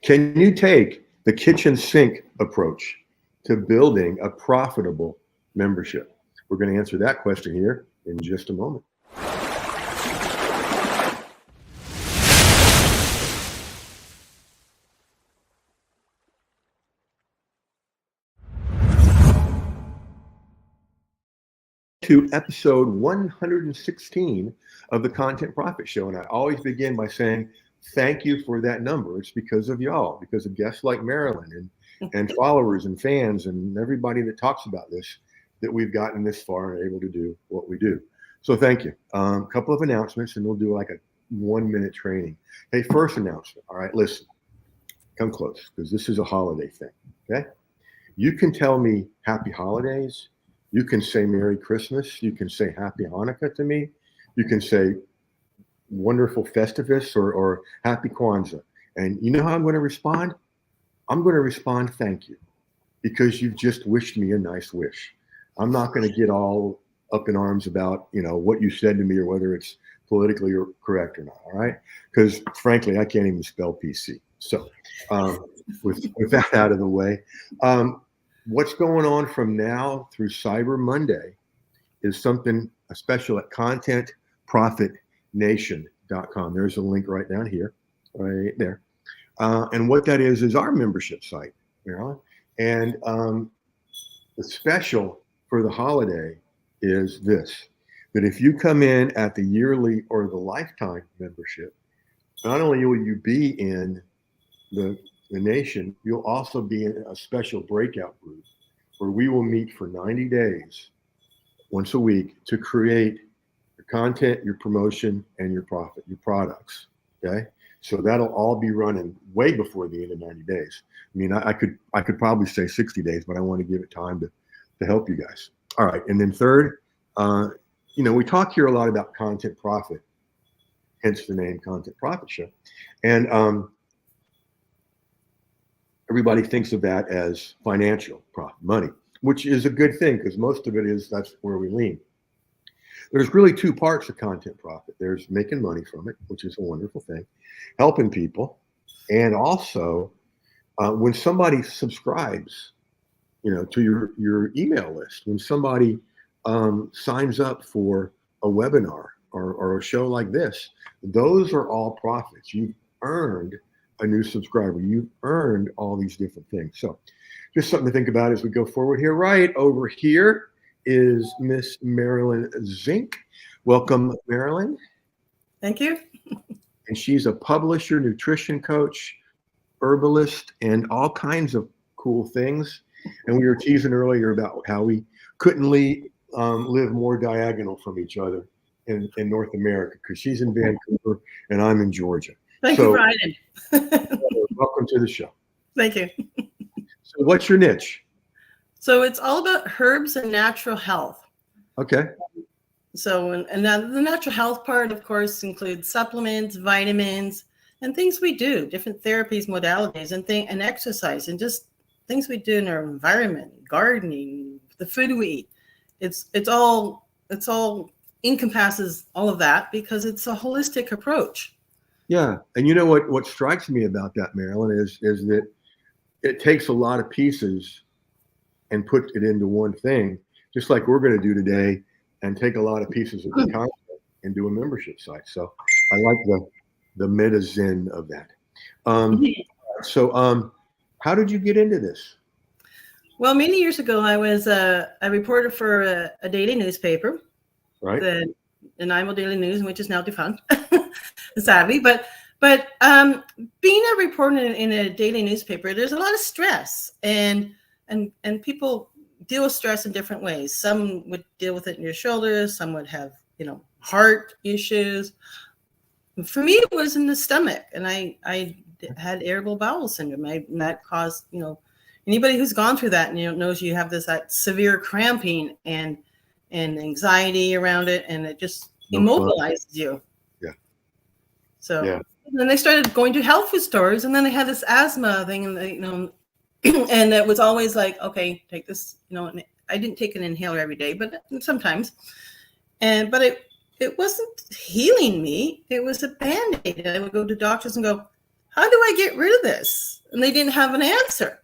Can you take the kitchen sink approach to building a profitable membership? We're going to answer that question here in just a moment. To episode 116 of the Content Profit Show. And I always begin by saying, thank you for that number. It's because of y'all, because of guests like Marilyn and followers and fans and everybody that talks about this, that we've gotten this far and able to do what we do. So thank you. A couple of announcements and we'll do like a 1-minute training. Hey, first announcement. All right, listen, come close because this is a holiday thing, okay? You can tell me happy holidays. You can say Merry Christmas. You can say Happy Hanukkah to me. You can say wonderful Festivus or Happy Kwanzaa. And you know how I'm going to respond? I'm going to respond, thank you, because you've just wished me a nice wish. I'm not going to get all up in arms about, what you said to me or whether it's politically correct or not, all right? Because frankly, I can't even spell PC. So with that out of the way, what's going on from now through Cyber Monday is something special at contentprofitnation.com. There's a link right down here, right there. And what that is our membership site, Marilyn. And the special for the holiday is this, that if you come in at the yearly or the lifetime membership, not only will you be in the nation, you'll also be in a special breakout group where we will meet for 90 days, once a week, to create your content, your promotion, and your profit, your products, okay? So that'll all be running way before the end of 90 days. I mean, I could probably say 60 days, but I want to give it time to help you guys. All right, and then third, we talk here a lot about content profit, hence the name Content Profit Show. And everybody thinks of that as financial profit, money, which is a good thing because most of it that's where we lean. There's really two parts of content profit. There's making money from it, which is a wonderful thing, helping people, and also when somebody subscribes, to your email list, when somebody signs up for a webinar or a show like this, those are all profits. You've earned a new subscriber. You've earned all these different things. So just something to think about as we go forward here. Right over here is Miss Marilyn Zink. Welcome, Marilyn. Thank you. And she's a publisher, nutrition coach, herbalist, and all kinds of cool things. And we were teasing earlier about how we couldn't live more diagonal from each other in North America, because she's in Vancouver and I'm in Georgia. Thank you, Ryan. Welcome to the show. Thank you. So what's your niche? So it's all about herbs and natural health. Okay. So, and now the natural health part, of course, includes supplements, vitamins, and things we do, different therapies, modalities, and exercise, and just things we do in our environment, gardening, the food we eat. It's all encompasses all of that because it's a holistic approach. Yeah, and you know what strikes me about that, Marilyn, is that it takes a lot of pieces and put it into one thing, just like we're going to do today, and take a lot of pieces of the content and do a membership site. So I like the meta zen of that. So how did you get into this? Well, many years ago, I was a reporter for a daily newspaper, right? The Nanaimo Daily News, which is now defunct, sadly. But being a reporter in a daily newspaper, there's a lot of stress, and people deal with stress in different ways. Some would deal with it in your shoulders. Some would have, heart issues. For me, it was in the stomach, and I had irritable bowel syndrome. And that caused, anybody who's gone through that knows you have that severe cramping and anxiety around it, and it just immobilizes you. Yeah. So then they started going to health food stores, and then they had this asthma thing, and and it was always like, okay, take this, and I didn't take an inhaler every day, but sometimes, but it wasn't healing me. It was a Band-Aid. I would go to doctors and go, how do I get rid of this? And they didn't have an answer.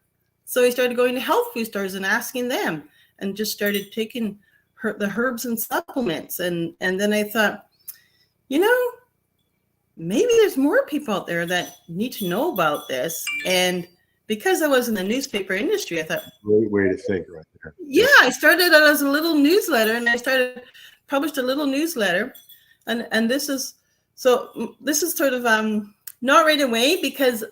So I started going to health food stores and asking them, and just started taking the herbs and supplements. And then I thought, maybe there's more people out there that need to know about this. And because I was in the newspaper industry, I thought, great way to think right there. Yeah, I started out as a little newsletter, and I published a little newsletter, and this is sort of not right away, because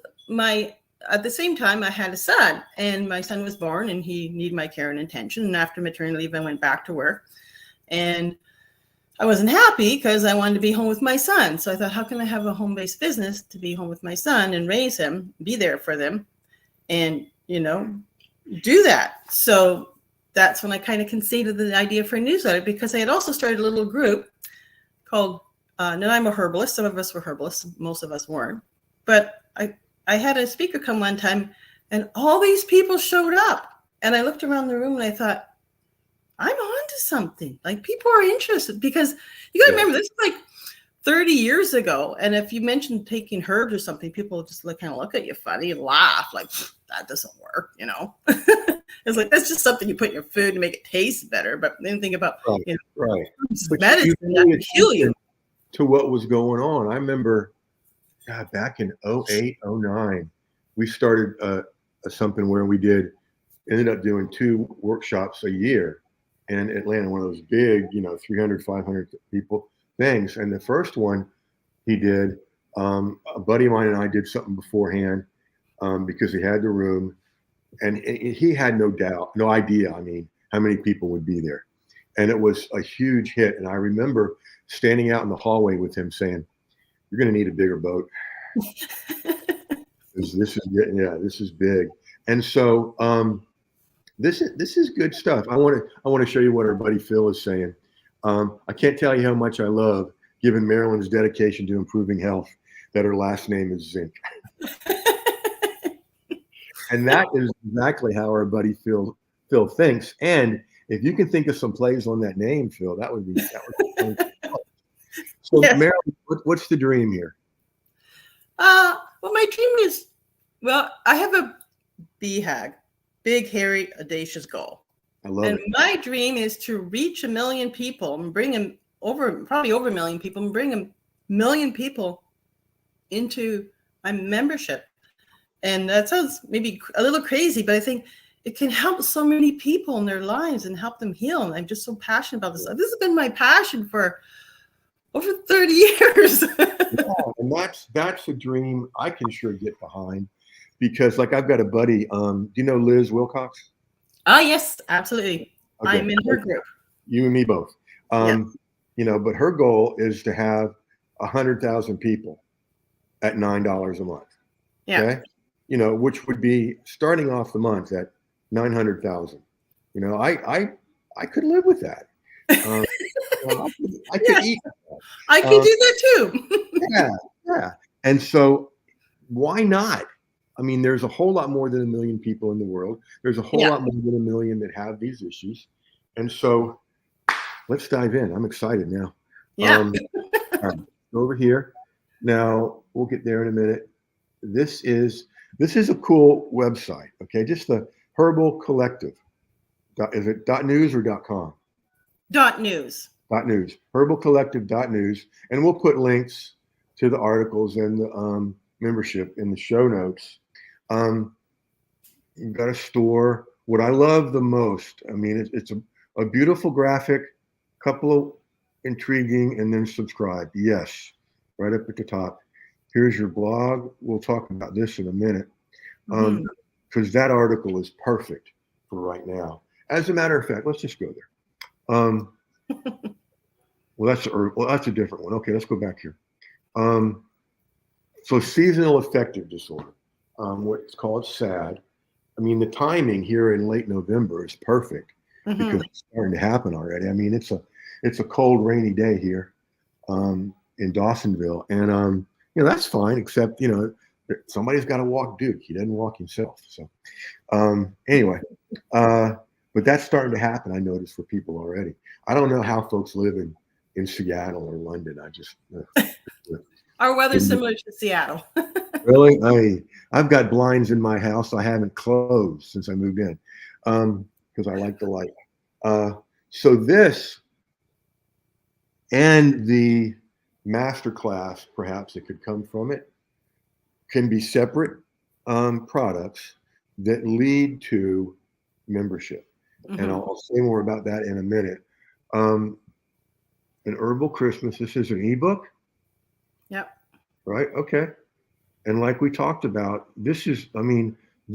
at the same time I had a son, and my son was born, and he needed my care and attention. And after maternity leave, I went back to work, and I wasn't happy because I wanted to be home with my son. So I thought, how can I have a home-based business to be home with my son and raise him, be there for them, and do that? So that's when I kind of conceived the idea for a newsletter, because I had also started a little group called, now I'm a herbalist. Some of us were herbalists. Most of us weren't. But I had a speaker come one time, and all these people showed up. And I looked around the room and I thought, I'm on to something. Like, people are interested, because you got to remember, this is like 30 years ago. And if you mentioned taking herbs or something, people just kind of look at you funny and laugh like, that doesn't work, It's like, that's just something you put in your food to make it taste better. But then think about, right. medicine that can kill you. To what was going on. I remember back in 08, 09, we started something where we ended up doing 2 workshops a year in Atlanta, one of those big, 300, 500 people things. And the first one he did, a buddy of mine and I did something beforehand because he had the room, and he had no idea, how many people would be there. And it was a huge hit. And I remember standing out in the hallway with him saying, you're going to need a bigger boat. This is big. And so, this is good stuff. I want to show you what our buddy Phil is saying. I can't tell you how much I love, given Marilyn's dedication to improving health, that her last name is Zink. And that is exactly how our buddy Phil thinks. And if you can think of some plays on that name, Phil, that would be fun. So, yes. Marilyn, what's the dream here? Well, my dream is, I have a BHAG. Big, hairy, audacious goal. I love it. My dream is to reach 1 million people and bring them probably over 1 million people, and bring 1 million people into my membership. And that sounds maybe a little crazy, but I think it can help so many people in their lives and help them heal. And I'm just so passionate about this. This has been my passion for over 30 years. And that's a dream I can sure get behind. Because I've got a buddy, do you know Liz Wilcox? Oh, yes, absolutely. Okay. I'm in her group. You and me both. Yes. But her goal is to have 100,000 people at $9 a month. Yeah. Okay. Which would be starting off the month at 900,000. I could live with that. I could eat that. I could do that too. Yeah. And so why not? There's a whole lot more than 1 million people in the world. There's a whole lot more than 1 million that have these issues. And so let's dive in. I'm excited now. Yeah. Over here. Now, we'll get there in a minute. This is a cool website. Okay. Just the Herbal Collective. Is it .news or .com? .news. .news. Herbalcollective.news. And we'll put links to the articles and the membership in the show notes. You've got a store. What I love the most, it's a beautiful graphic, couple of intriguing, and then subscribe. Yes, right up at the top. Here's your blog. We'll talk about this in a minute, because that article is perfect for right now. As a matter of fact, let's just go there. That's a different one. Okay, let's go back here. So seasonal affective disorder, what's called SAD. The timing here in late November is perfect because it's starting to happen already. It's a cold, rainy day here in Dawsonville, and that's fine. Except somebody's got to walk Duke. He doesn't walk himself. So anyway, but that's starting to happen. I noticed for people already. I don't know how folks live in Seattle or London. I just our weather's similar to Seattle. Really? I've got blinds in my house I haven't closed since I moved in because I like the light. So this and the master class, perhaps it could come from it, can be separate products that lead to membership. Mm-hmm. And I'll say more about that in a minute. An Herbal Christmas, this is an ebook? Yep. Right? Okay. And like we talked about, this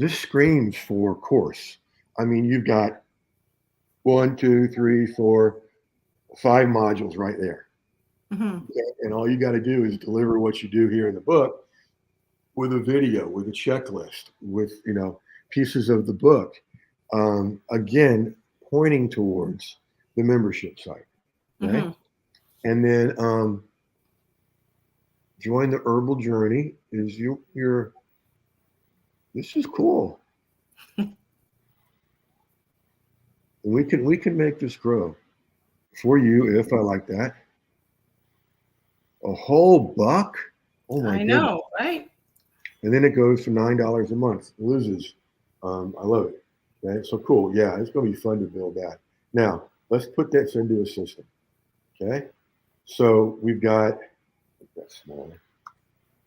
screams for course. I mean, you've got 1, 2, 3, 4, 5 modules right there. Mm-hmm. And all you got to do is deliver what you do here in the book with a video, with a checklist, with, pieces of the book. Again, pointing towards the membership site. Okay. Mm-hmm. And then join the herbal journey is this is cool. And we can make this grow for you if I like that. A whole buck? Oh my I goodness. know, right? And then it goes for $9 a month. Loses. I love it. Okay, so cool. Yeah, it's gonna be fun to build that. Now let's put this into a system. Okay. So we've got that smaller.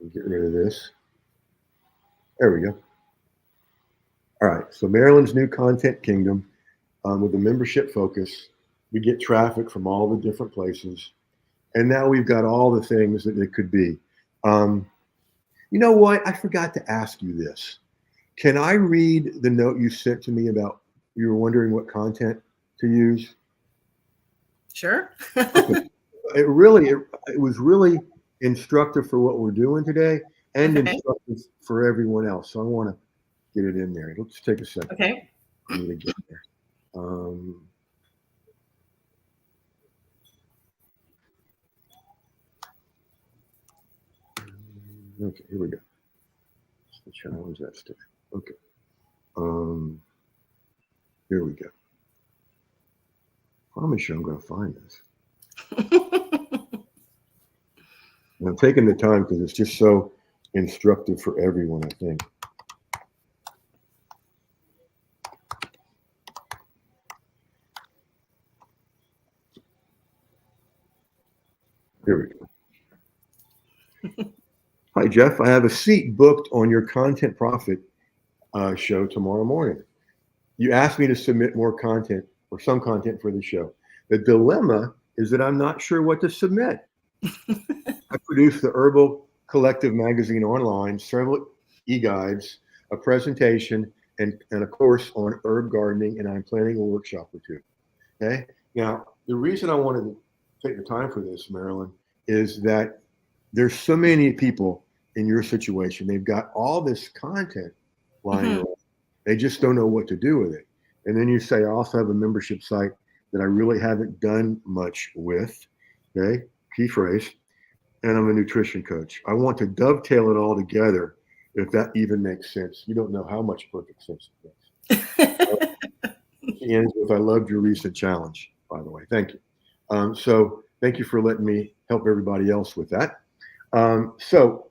We'll get rid of this. There we go. All right. So Marilyn's new content kingdom with the membership focus. We get traffic from all the different places. And now we've got all the things that it could be. You know what? I forgot to ask you this. Can I read the note you sent to me about you were wondering what content to use? Sure. Okay. It was really instructive for what we're doing today and Okay. instructive for everyone else. So I want to get it in there. Let's take a second. Okay. For me to get there. Okay, here we go. The challenge that stick. Okay. Here we go. I promise you I'm going to find this. And I'm taking the time because it's just so instructive for everyone, I think. Here we go. Hi, Jeff. I have a seat booked on your Content Profit show tomorrow morning. You asked me to submit more content or some content for the show. The dilemma is that I'm not sure what to submit. I produced the Herbal Collective magazine online, several e-guides, a presentation, and a course on herb gardening, and I'm planning a workshop or two. Okay. Now, the reason I wanted to take the time for this, Marilyn, is that there's so many people in your situation. They've got all this content lying around. They just don't know what to do with it. And then you say, I also have a membership site that I really haven't done much with. Okay. Key phrase. And I'm a nutrition coach. I want to dovetail it all together, if that even makes sense. You don't know how much perfect sense it makes. She ends with, I loved your recent challenge, by the way. Thank you. So thank you for letting me help everybody else with that. So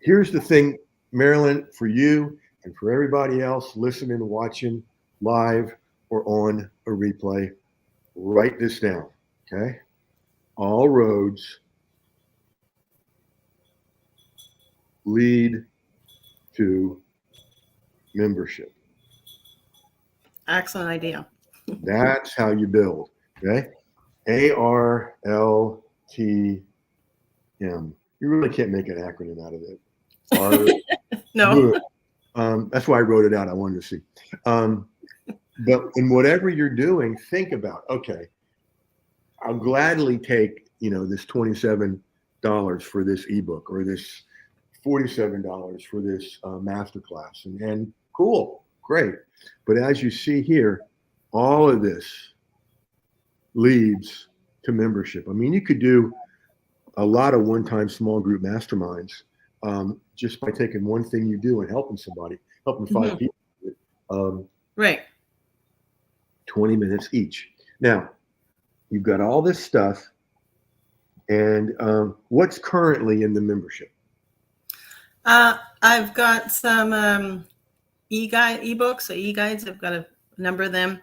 here's the thing, Marilyn, for you and for everybody else listening, watching live or on a replay, write this down, okay? All roads lead to membership. Excellent idea. That's how you build, okay? ARLTM. You really can't make an acronym out of it. No. That's why I wrote it out. I wanted to see. But in whatever you're doing, think about, okay, I'll gladly take, this $27 for this ebook or this $47 for this masterclass. And cool, great. But as you see here, all of this leads to membership. I mean, you could do a lot of one-time small group masterminds just by taking one thing you do and helping somebody, helping 5 people. Right. 20 minutes each. Now, you've got all this stuff. And what's currently in the membership? I've got some e-books, so e-guides. I've got a number of them.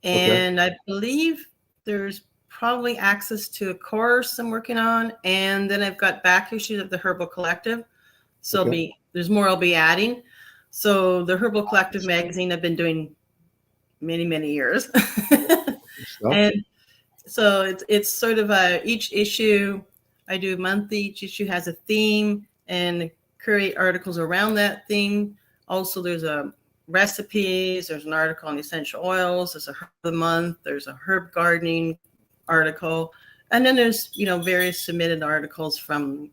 Okay. And I believe there's probably access to a course I'm working on. And then I've got back issues of the Herbal Collective. So Okay. there's more I'll be adding. So the Herbal Collective magazine I've been doing many, many years. Stuff. And so it's sort of each issue I do monthly. Each issue has a theme and create articles around that theme. Also, there's a recipes. There's an article on essential oils. There's a herb of the month. There's a herb gardening article, and then there's various submitted articles from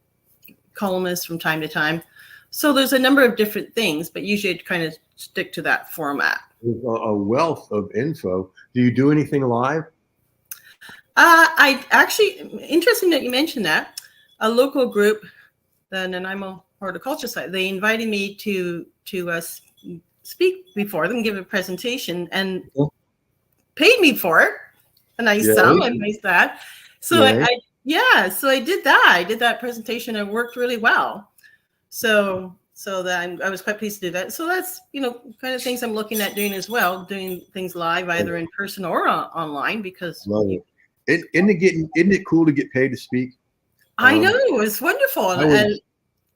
columnists from time to time. So there's a number of different things, but usually I kind of stick to that format. There's a wealth of info. Do you do anything live? I actually, interesting that you mentioned that. A local group, the Nanaimo Horticulture Society, they invited me to speak before them, give a presentation, and paid me for it. A nice sum, I made that. So so I did that. I did that presentation. It worked really well. So that I was quite pleased to do that. So that's kind of things I'm looking at doing as well, doing things live, either in person or online, because Love it. Isn't it cool to get paid to speak? I know it's wonderful.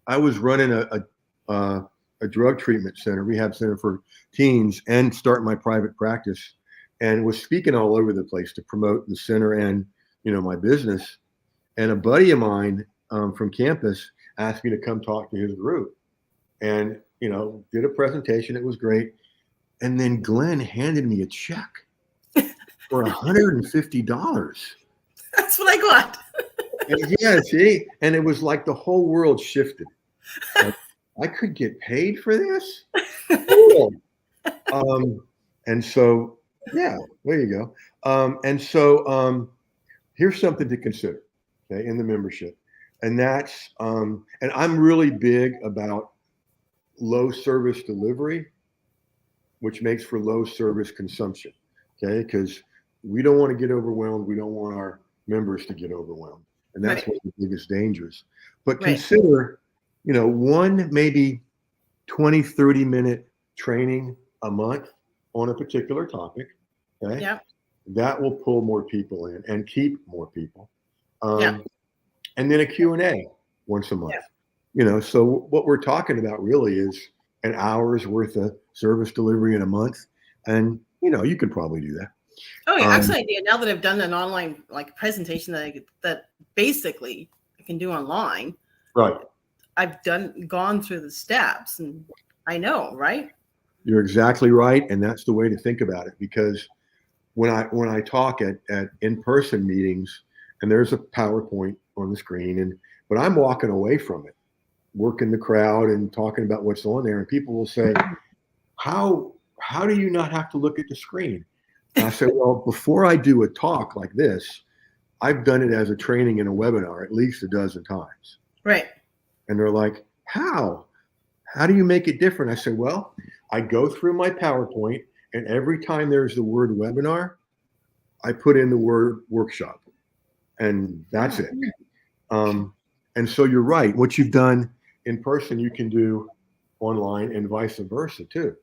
I was running a drug treatment center, rehab center for teens, and starting my private practice, and was speaking all over the place to promote the center and my business. And a buddy of mine from campus asked me to come talk to his group, and did a presentation. It was great. And then Glenn handed me a check for $150. That's what I got. And see, and it was like the whole world shifted. Like, I could get paid for this. Cool. And so, yeah, there you go. And so, here's something to consider, okay, in the membership, and that's, and I'm really big about low service delivery, which makes for low service consumption, okay, because we don't want to get overwhelmed. We don't want our members to get overwhelmed. And that's one of the biggest dangers. But consider, one maybe 20, 30-minute training a month on a particular topic. Okay. Yeah. That will pull more people in and keep more people. And then a Q&A once a month. So what we're talking about really is an hour's worth of service delivery in a month. And, you could probably do that. Oh, yeah, excellent idea. Now that I've done an online presentation that basically I can do online, right? I've gone through the steps, and I know, right? You're exactly right, and that's the way to think about it. Because when I talk at in-person meetings, and there's a PowerPoint on the screen, but I'm walking away from it, working the crowd and talking about what's on there, and people will say, "How do you not have to look at the screen?" And I said, well, before I do a talk like this, I've done it as a training in a webinar at least a dozen times. Right. And they're like, how? How do you make it different? I said, well, I go through my PowerPoint, and every time there's the word webinar, I put in the word workshop, and that's it. And so you're right. What you've done in person, you can do online, and vice versa too.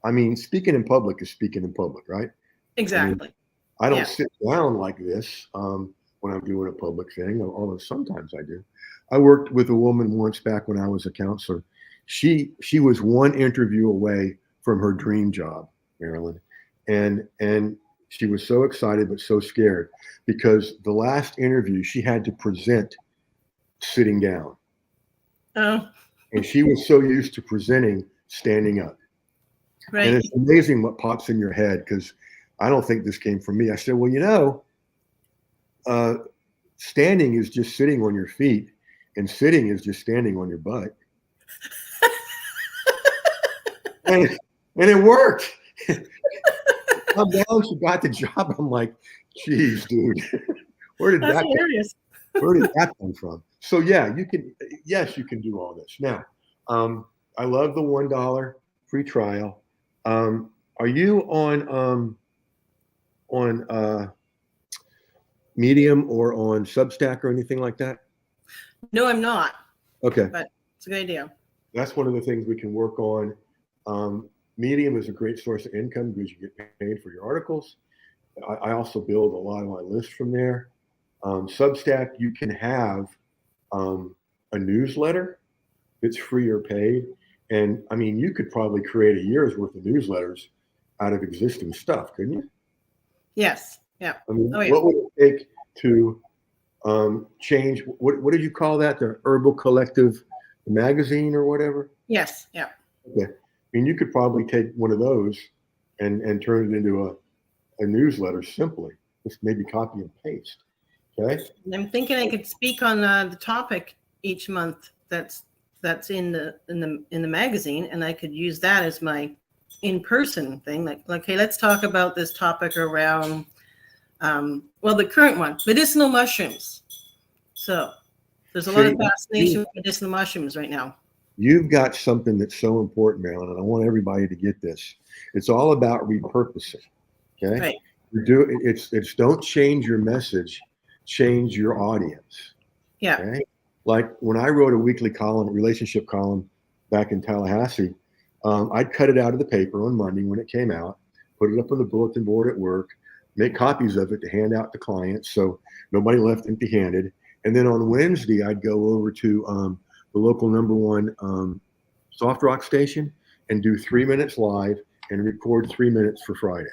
I mean, speaking in public is speaking in public, right? Exactly. I don't sit down like this when I'm doing a public thing, although sometimes I do. I worked with a woman once back when I was a counselor. She was one interview away from her dream job, Marilyn. And she was so excited but so scared, because the last interview she had to present sitting down. Oh. And she was so used to presenting standing up. Right. And it's amazing what pops in your head, because I don't think this came from me. I said, well, standing is just sitting on your feet, and sitting is just standing on your butt. and it worked. I'm down, she got the job. I'm like, geez, dude, where did that come from? So yeah, you can do all this. Now, I love the $1 free trial. Are you on Medium or on Substack or anything like that? No, I'm not. Okay. But it's a good idea. that's one of the things we can work on. Medium is a great source of income because you get paid for your articles. I also build a lot of my lists from there. Substack, you can have a newsletter that's free or paid. And I mean, you could probably create a year's worth of newsletters out of existing stuff, couldn't you? Yes. Yeah. I mean, Oh, yeah. what would it take to change? What did you call that? The Herbal Collective magazine or whatever? Yes. Yeah. Okay. I mean, you could probably take one of those and turn it into a newsletter simply. Just maybe copy and paste. Okay. And I'm thinking I could speak on the topic each month that's in the magazine, and I could use that as my in-person thing. Like, hey, let's talk about this topic around well, the current one, medicinal mushrooms. So there's a lot of fascination with medicinal mushrooms right now. You've got something that's so important, Marilyn, and I want everybody to get this. It's all about repurposing. Okay. Right. It's don't change your message, change your audience. Yeah. Okay? Like when I wrote a weekly column, relationship column back in Tallahassee, I'd cut it out of the paper on Monday when it came out, put it up on the bulletin board at work, make copies of it to hand out to clients so nobody left empty-handed. And then on Wednesday, I'd go over to the local #1 soft rock station and do 3 minutes live and record 3 minutes for Friday.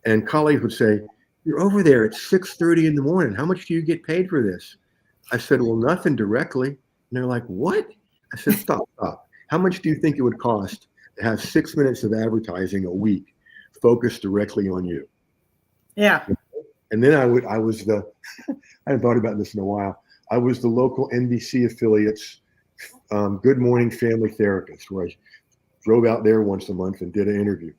And colleagues would say, "You're over there at 6:30 in the morning. How much do you get paid for this?" I said, "Well, nothing directly." And they're like, "What?" I said, Stop. How much do you think it would cost to have 6 minutes of advertising a week focused directly on you? Yeah. And then I was I hadn't thought about this in a while. I was the local NBC affiliate's Good Morning Family Therapist, where I drove out there once a month and did an interview.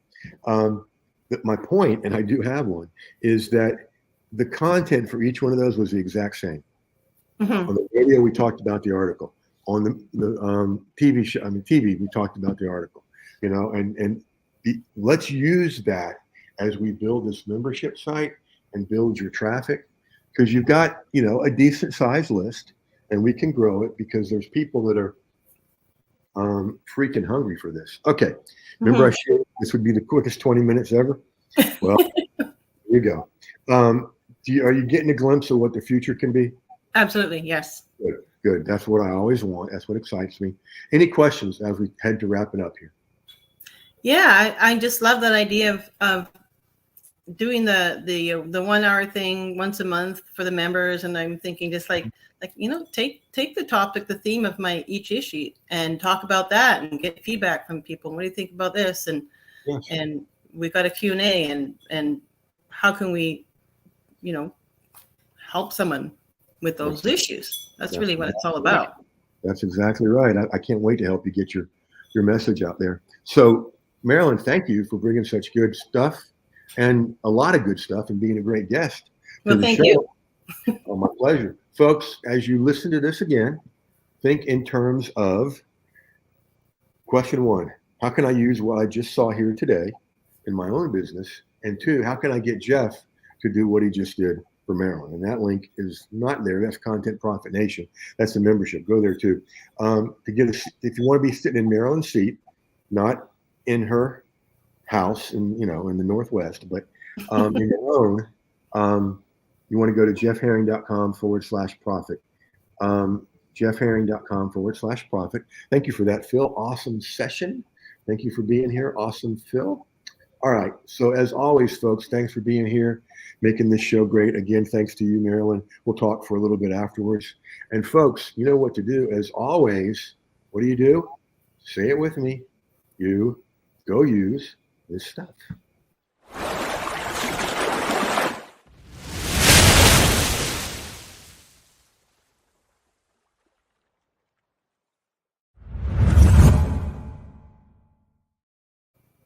My point, and I do have one, is that the content for each one of those was the exact same. Mm-hmm. On the radio, we talked about the article. On the TV show, TV, we talked about the article. Let's use that as we build this membership site and build your traffic, because you've got a decent size list, and we can grow it because there's people that are freaking hungry for this. Okay, remember I shared this would be the quickest 20 minutes ever. Well, here you go. Are you getting a glimpse of what the future can be? Absolutely, yes. Good. That's what I always want. That's what excites me. Any questions as we head to wrap it up here? Yeah, I just love that idea of doing the 1 hour thing once a month for the members. And I'm thinking just like take the topic, the theme of each issue and talk about that and get feedback from people. What do you think about this? And yes. And we've got a Q&A and how can we help someone with those issues. That's really what it's all about. That's exactly right. I can't wait to help you get your message out there. So Marilyn, thank you for bringing such good stuff and a lot of good stuff and being a great guest. Well, thank you. Oh, my pleasure. Folks, as you listen to this again, think in terms of question 1, how can I use what I just saw here today in my own business? And 2, how can I get Jeff to do what he just did for Marilyn? And that link is not there. That's Content Profit Nation. That's the membership. Go there too. If you want to be sitting in Marilyn's seat, not in her house in the Northwest, but in your own, you want to go to jeffherring.com/profit. jeffherring.com/profit. Thank you for that, Phil. Awesome session. Thank you for being here. Awesome, Phil. All right. So as always, folks, thanks for being here, making this show great. Again, thanks to you, Marilyn. We'll talk for a little bit afterwards. And folks, you know what to do. As always, what do? Say it with me. You go use this stuff.